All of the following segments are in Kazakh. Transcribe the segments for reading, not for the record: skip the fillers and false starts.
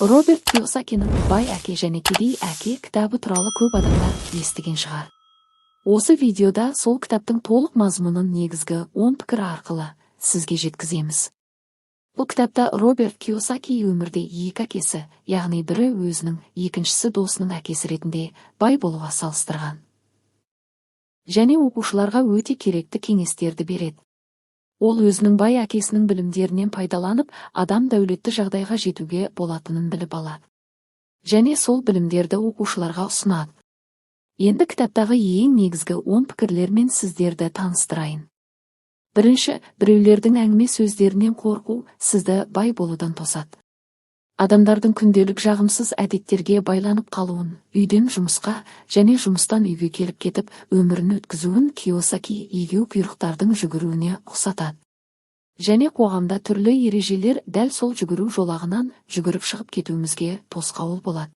Роберт Кийосакиның «Бай әке және кедей әке» кітабы туралы көп адамдар естіген шығар. Осы видеода сол кітаптың толық мазмұнын негізгі 10 пікір арқылы сізге жеткіземіз. Бұл кітапта Роберт Кийосаки өмірде екі әкесі, яғни бірі өзінің, екіншісі досының әкесі ретінде бай болуға салыстырған. Және оқушыларға өте керекті кеңестерді береді. Ол өзінің бай әкесінің білімдерінен пайдаланып, адам дәулетті жағдайға жетуге болатынын біліп алады. Және сол білімдерді оқушыларға ұсынады. Енді кітаптағы ең негізгі 10 пікірлермен сіздерді таныстырайын. Бірінші, біреулердің әңгіме сөздерінен қорқу сізді бай болудан тосады. Адамдардың күнделік жағымсыз әдеттерге байланып қалуын, үйден жұмысқа және жұмыстан үйге келіп кетіп, өмірін өткізуін Кийосаки егеу құйрықтардың жүгіруіне ұқсатады. Және қоғамда түрлі ережелер дәл сол жүгіру жолағынан жүгіріп шығып кетуімізге тосқауыл болады.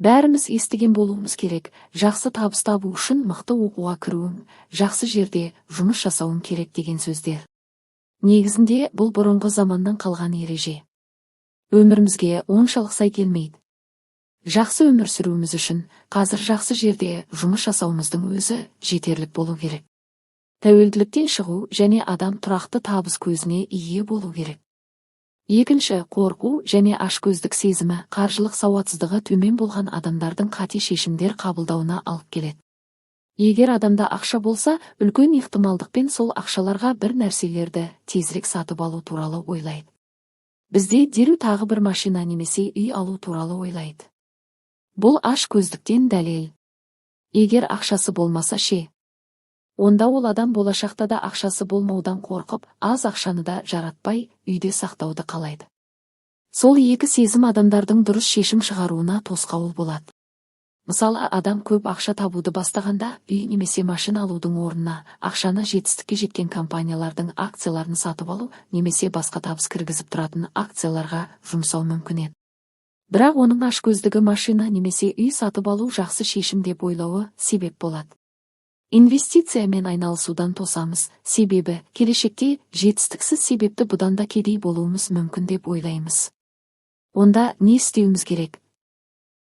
Бәріміз естіген болуымыз керек, жақсы табыс табу үшін мықты оқуға кіруің, жақсы жерде жұмыс жасауың керек деген сөздер. Негізінде бұл бұрынғы заманнан қалған ереже. Өмірімізге оншалық сай келмейді. Жақсы өмір сүруіміз үшін қазір жақсы жерде жұмыс жасауымыздың өзі жетерлік болу керек. Тәуелділіктен шығу және адам тұрақты табыс көзіне ие болу керек. Екінші, қорқу және ашкөздік сезімі қаржылық сауатсыздығы төмен болған адамдардың қате шешімдер қабылдауына алып келеді. Егер адамда ақша болса, үлкен ықтималдықпен сол ақшаларға бір нәрселерді тезірек сатып алу туралы ойлайды. Бізде дереу тағы бір машина немесе үй алу туралы ойлайды. Бұл ашкөздіктен дәлел. Егер ақшасы болмаса ше? Онда ол адам болашақта да ақшасы болмаудан қорқып, аз ақшаны да жаратпай, үйде сақтауды қалайды. Сол екі сезім адамдардың дұрыс шешім шығаруына тосқауыл болады. Мысалы, адам көп ақша табуды бастағанда, үй немесе машина алудың орнына ақшаны жетістікке жеткен компаниялардың акцияларын сатып алу немесе басқа табыс кіргізіп тұратын акцияларға жұмсау мүмкін еді. Бірақ оның ашкөздігі машина немесе үй сатып алу жақсы шешім деп ойлауы себеп болады. Инвестициямен айналысудан тосамыз, себебі келешекте жетістіксіз себепті бұдан да кедей болуымыз мүмкін деп ойлаймыз. Онда не істеуіміз керек?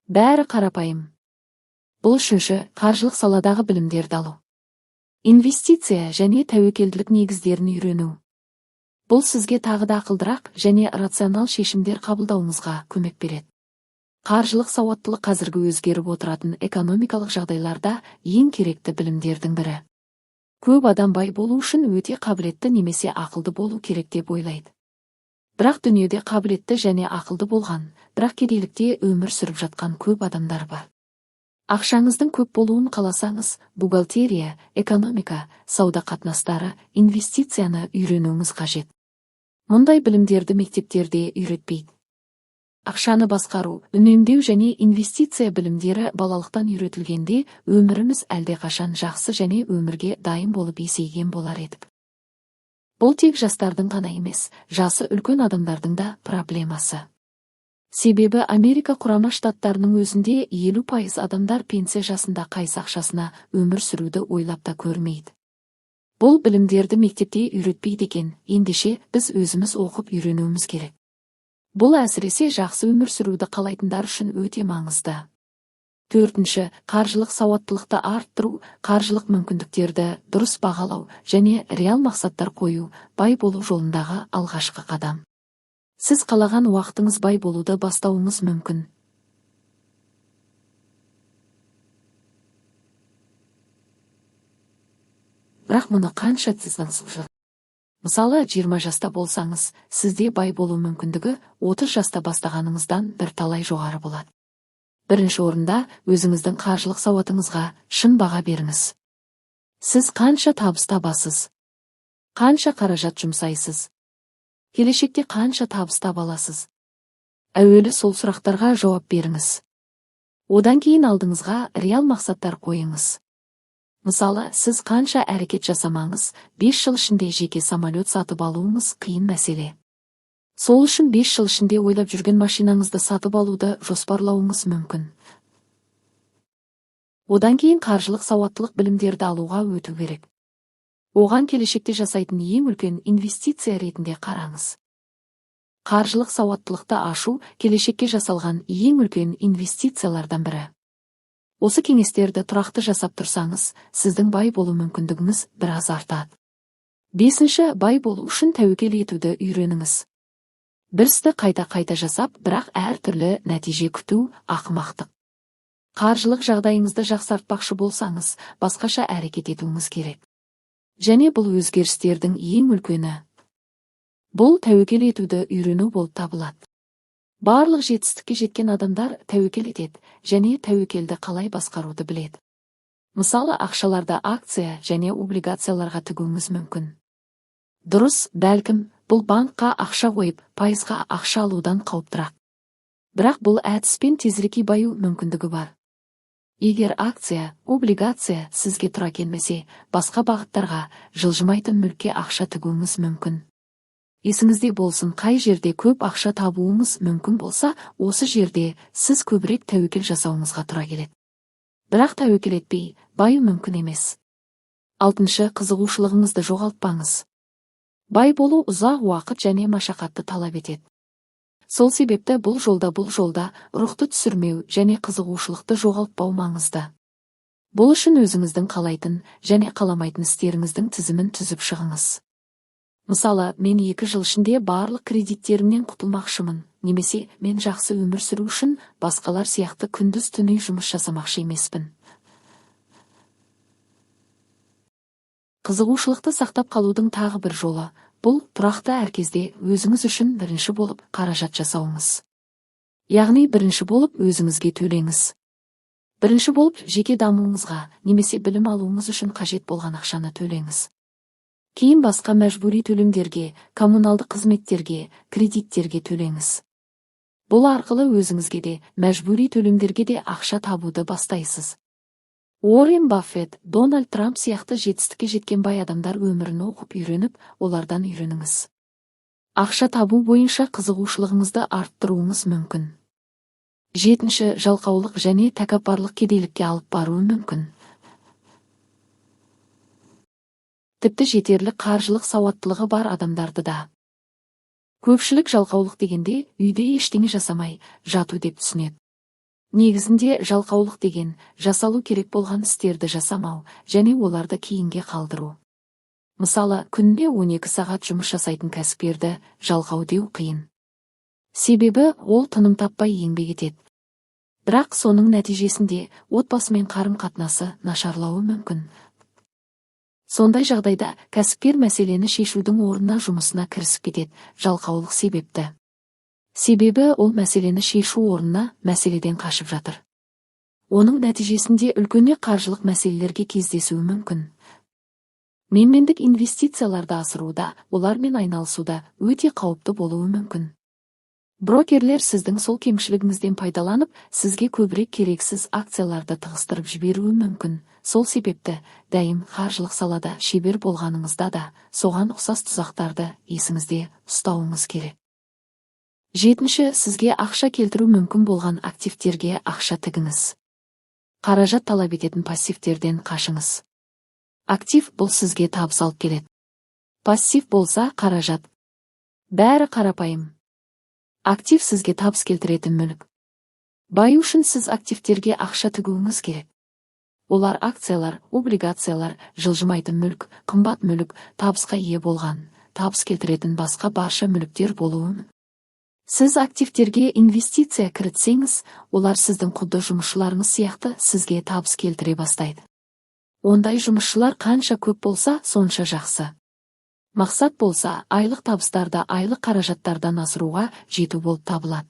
Бәрі қарапайым. Бұл үшінші, қаржылық саладағы білімдерді алу. Инвестиция және тәуекелділік негіздерін үйрену. Бұл сізге тағы да ақылдырақ және рационал шешімдер қабылдауыңызға көмек береді. Қаржылық сауаттылық қазіргі өзгеріп отыратын экономикалық жағдайларда ең керекті білімдердің бірі. Көп адам бай болу үшін өте қабілетті немесе ақылды болу керек деп ойлайды. Бірақ дүниеде қабілетті және ақылды болған, бірақ кедейлікте өмір сүріп жатқан көп адамдар бар. Ақшаңыздың көп болуын қаласаңыз, бухгалтерия, экономика, сауда қатынастары, инвестицияны үйренуіңіз қажет. Мұндай білімдерді мектептерде үйретпейді. Ақшаны басқару, үнемдеу және инвестиция білімдері балалықтан үйретілгенде, өміріміз әлдеқашан жақсы және өмірге дайын болып есейген болар еді. Бұл тек жастардың ғана емес, жасы үлкен адамдардың да проблемасы. Себебі Америка құрама штаттарының өзінде 50% адамдар пенсия жасында қайсы ақшасына өмір сүруді ойлап та көрмейді. Бұл білімдерді мектепте үйретпейді екен, ендеше біз өзіміз оқып үйренуіміз керек. Бұл әсіресе жақсы өмір сүруді қалайтындар үшін өте маңызды. Төртінші, қаржылық сауаттылықты арттыру, қаржылық мүмкіндіктерді дұрыс бағалау және реал мақсаттар қою бай болу жолындағы алғашқы қадам. Сіз қалаған уақытыңыз бай болуды бастауыңыз мүмкін. Бірақ мұны қанша тізгінсіз. Мысалы, 20 жаста болсаңыз, сізде бай болу мүмкіндігі 30 жаста бастағаныңыздан бірталай жоғары болады. Бірінші орында өзіңіздің қаржылық сауатыңызға шын баға беріңіз. Сіз қанша табыс табасыз? Қанша қаражат жұмсайсыз? Келешекте қанша табыс таба аласыз? Әуелі сол сұрақтарға жауап беріңіз. Одан кейін алдыңызға реал мақсаттар қойыңыз. Мысалы, сіз қанша әрекет жасамаңыз, 5 жыл ішінде жеке самолет сатып алуыңыз қиын мәселе. Сол үшін 5 жыл ішінде ойлап жүрген машинаңызды сатып алуды жоспарлауыңыз мүмкін. Одан кейін қаржылық сауаттылық білімдерді алуға өту керек. Оған келешекте жасайтын ең үлкен инвестиция ретінде қараңыз. Қаржылық сауаттылықты ашу келешекке жасалған ең үлкен инвестициялардан бірі. Осы кеңестерді тұрақты жасап тұрсаңыз, сіздің бай болу мүмкіндігіңіз біраз артады. 5. Бай болу үшін тәуекел етуді үйреніңіз. Бір істі қайта жасап, бірақ әртүрлі нәтиже күту ақымақтық. Қаржылық жағдайыңызды жақсартпақшы болсаңыз, басқаша әрекет етуіңіз керек. Және бұл өзгерістердің ең үлкені. Бұл тәуекел етуді үйрену болып табылады. Барлық жетістікке жеткен адамдар тәуекел етеді, және тәуекелді қалай басқаруды біледі. Мысалы, ақшаларды акция және облигацияларға тігуіңіз мүмкін. Дұрыс, бәлкім, бұл банкқа ақша қойып, пайызға ақша алудан қауіптірақ. Бірақ бұл әдіспен тезірек баю мүмкіндігі бар. Егер акция, облигация сізге тұра келмесе, басқа бағыттарға, жылжымайтын мүлікке ақша тігуіңіз мүмкін. Есіңізде болсын, қай жерде көп ақша табуыңыз мүмкін болса, осы жерде сіз көбірек тәуекел жасауыңызға тұра келеді. Бірақ тәуекел етпей, баю мүмкін емес. 6. Қызығушылығыңызды жоғалтпаңыз. Бай болу ұзақ уақыт және машақатты талап етеді. Сол себепті бұл жолда рухты түсірмеу және қызығушылықты жоғалтпау маңызды. Бұл үшін өзіңіздің қалайтын және қаламайтын істеріңіздің тізімін түзіп шығыңыз. Мысалы, мен 2 жыл ішінде барлық кредиттерімнен құтылмақшымын, немесе мен жақсы өмір сүру үшін басқалар сияқты күндіз-түні жұмыс жасамақшы емеспін. Қызығушылықты сақтап қалудың тағы бір жолы, бұл тұрақты әркезде өзіңіз үшін бірінші болып қаражат жасауыңыз. Яғни бірінші болып өзіңізге төлеңіз. Бірінші болып жеке дамуыңызға, немесе білім алуыңыз үшін қажет болған ақшаны төлеңіз. Кейін басқа мәжбүри төлемдерге, коммуналдық қызметтерге, кредиттерге төлеңіз. Бұл арқылы өзіңізге де, мәжбүри төлемдерге де ақша табуды бастайсыз. Уоррен Баффет, Дональд Трамп сияқты жетістікке жеткен бай адамдар өмірін оқып үйреніп, олардан үйреніңіз. Ақша табу бойынша қызығушылығыңызды арттыруыңыз мүмкін. 7. Жалқаулық және тәкаппарлық кедейлікке алып баруы мүмкін. Тіпті жетерлік қаржылық сауаттылығы бар адамдарды да. Көпшілік жалқаулық дегенде үйде ештеңе жасамай, жату деп түсінеді. Негізінде жалқаулық деген жасалу керек болған істерді жасамау және оларды кейінге қалдыру. Мысалы, күнде 12 сағат жұмыс жасайтын кәсіпкерді жалқау деу қиын. Себебі ол тыным таппай еңбек етеді. Бірақ соның нәтижесінде отбасымен қарым-қатынасы нашарлауы мүмкін. Сондай жағдайда кәсіпкер мәселені шешудің орнына жұмысына кірісіп кетеді, жалқаулық себепті. Себебі ол мәселені шешу орнына мәселеден қашып жатыр. Оның нәтижесінде үлкен қаржылық мәселелерге кездесуі мүмкін. Менмендік инвестицияларды асыруда, олармен айналысуда өте қауіпті болуы мүмкін. Брокерлер сіздің сол кемшілігіңізден пайдаланып, сізге көбірек керексіз акцияларды тығыстырып жіберуі мүмкін. Сол себепті, дәйім қаржылық салада шебер болғаныңызда да, соған ұқсас тұзақтарды есіңізде ұстауыңыз керек. 7. Сізге ақша келтіру мүмкін болған активтерге ақша тігіңіз. Қаражат талап ететін пассивтерден қашыңыз. Актив бұл сізге табыс алып келеді. Пассив болса қаражат. Бәрі қарапайым. Актив сізге табыс келтіретін мүлік. Бай үшін сіз активтерге ақша тігуіңіз керек. Олар акциялар, облигациялар, жылжымайтын мүлік, қымбат мүлік, табысқа ие болған, табыс келтіретін басқа барша мүліктер болуы. Сіз активтерге инвестиция кірітсеңіз, олар сіздің құдды жұмысшыларыңыз сияқты сізге табыс келтіре бастайды. Ондай жұмысшылар қанша көп болса, сонша жақсы. Мақсат болса, айлық табыстарды айлық қаражаттардан асыруға жету болып табылады.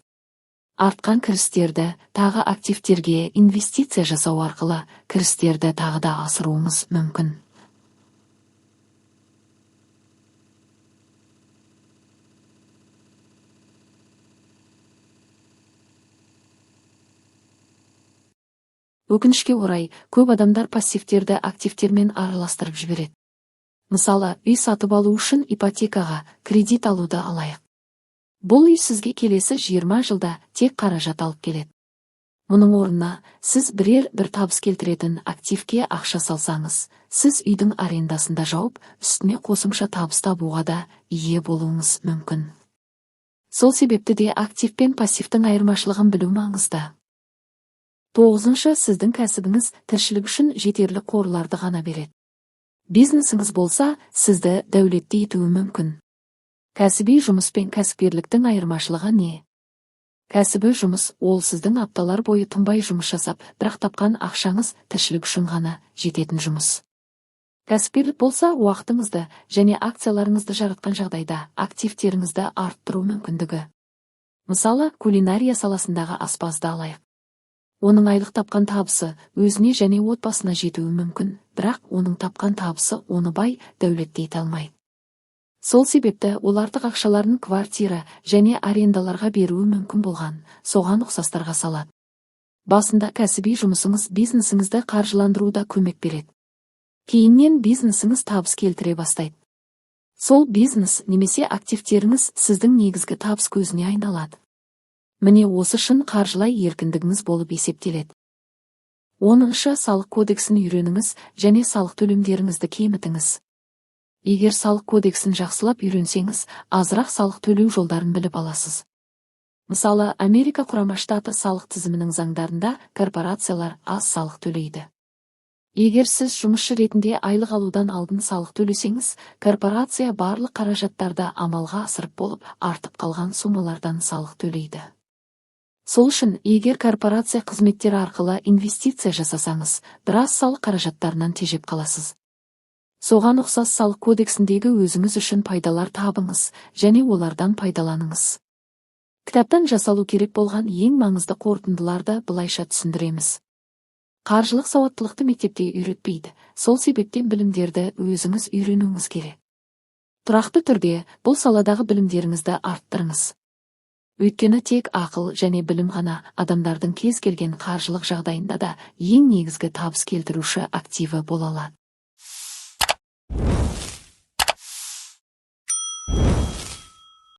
Артқан кірістерді тағы активтерге инвестиция жасау арқылы кірістерді тағы да асыруыңыз мүмкін. Өкінішке орай, көп адамдар пассивтерді активтермен араластырып жібереді. Мысалы, үй сатып алу үшін ипотекаға кредит алуды алайық. Бұл үй сізге келесі 20 жылда тек қаражат алып келеді. Мұның орнына, сіз бір табыс келтіретін активке ақша салсаңыз, сіз үйдің арендасында жауып, үстіне қосымша табыс табуға да ие болуыңыз мүмкін. Сол себепті де актив пен пассивтің айырмашылығын білу маңызды. 9. Сіздің кәсібіңіз тіршілік үшін жетерлік қорларды ғана береді. Бизнесіңіз болса, сізді дәулетті етуі мүмкін. Кәсіби жұмыс пен кәсіпкерліктің айырмашылығы не? Кәсібі жұмыс ол сіздің апталар бойы тынбай жұмыс жасап, бірақ тапқан ақшаңыз тіршілік үшін ғана жететін жұмыс. Кәсіпкерлік болса, уақытыңызды және акцияларыңызды жаратқан жағдайда активтеріңізді арттыру мүмкіндігі. Мысалы, кулинария саласындағы аспазды алайық. Оның айлық тапқан табысы өзіне және отбасына жетуі мүмкін, бірақ оның тапқан табысы оны бай, дәулетті ете алмайды. Сол себепті ол артық ақшаларын квартира және арендаларға беруі мүмкін болған, соған ұқсастарға салады. Басында кәсіби жұмысыңыз бизнесіңізді қаржыландыруда көмек береді. Кейіннен бизнесіңіз табыс келтіре бастайды. Сол бизнес немесе активтеріңіз сіздің негізгі табыс көзіне айналады. Міне осы шын қаржылай еркіндігіңіз болып есептеледі. 10. Салық кодексін үйреніңіз және салық төлемдеріңізді кемітіңіз. Егер салық кодексін жақсылап үйренсеңіз, азырақ салық төлеу жолдарын біліп аласыз. Мысалы, Америка құрама штаты салық тізімінің заңдарында корпорациялар аз салық төлейді. Егер сіз жұмысшы ретінде айлық алудан алдын салық төлесеңіз, корпорация барлық қаражаттарды амалға асырып болып, артып қалған суммалардан салық төлейді. Сол үшін, егер корпорация қызметтері арқылы инвестиция жасасаңыз, біраз салық қаражаттарынан тежеп қаласыз. Соған ұқсас салық кодексіндегі өзіңіз үшін пайдалар табыңыз және олардан пайдаланыңыз. Кітаптан жасалу керек болған ең маңызды қорытындыларды былайша түсіндіреміз. Қаржылық сауаттылықты мектепте үйретпейді, сол себептен білімдерді өзіңіз үйренуіңіз керек. Тұрақты түрде бұл саладағы білімдеріңізді арттырыңыз. Өйткені тек ақыл және білім ғана адамдардың кез келген қаржылық жағдайында да ең негізгі табыс келтіруші активі бола алады.